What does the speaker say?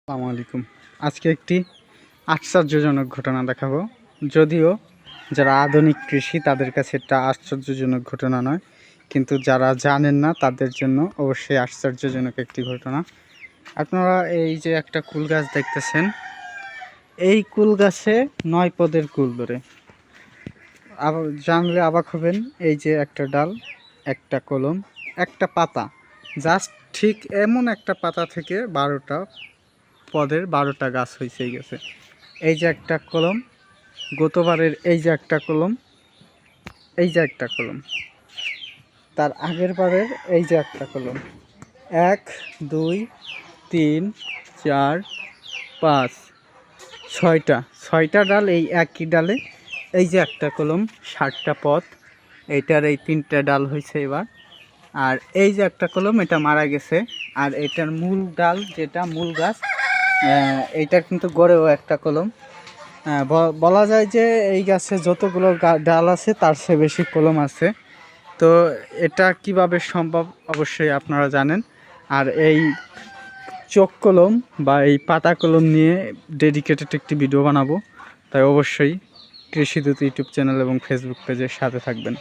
আসসালামু আলাইকুম। আজকে একটি আশ্চর্যজনক ঘটনা দেখাবো। যদিও যারা আধুনিক কৃষি তাদের কাছে এটা আশ্চর্যজনক ঘটনা নয়, কিন্তু যারা জানেন না তাদের জন্য অবশ্যই আশ্চর্যজনক একটি ঘটনা। আপনারা এই যে একটা কুল গাছ দেখতেছেন, এই কুল গাছে 9 পদের কুল ধরে। জানলে অবাক হবেন। এই যে একটা ডাল, একটা কলম, একটা পাতা, জাস্ট ঠিক এমন একটা পাতা থেকে 12টা পদের 12টা গাছ হয়েছেই গেছে। এই যে একটা কলম, গতবারের এই যে একটা কলম, এই যে একটা কলম, তার আগের বারের এই যে একটা কলম, 1 2 3 4 5 6টা ডাল, এই একই ডালে এই যে একটা কলম, 60টা পদ, এইটার এই 3টে ডাল হয়েছে এবার। আর এই যে একটা কলম, এটা মারা গেছে। আর এটার মূল ডাল, যেটা মূল গাছ, এইটার কিন্তু গড়েও একটা কলম। বলা যায় যে এই গাছে যতগুলো ডাল আছে তার চেয়ে বেশি কলম আছে। তো এটা কিভাবে সম্ভব অবশ্যই আপনারা জানেন। আর এই চোখ কলম বা এই পাতা কলম নিয়ে ডেডিকেটেড একটি ভিডিও বানাবো, তাই অবশ্যই কৃষিদূত ইউটিউব চ্যানেল এবং ফেসবুক পেজের সাথে থাকবেন।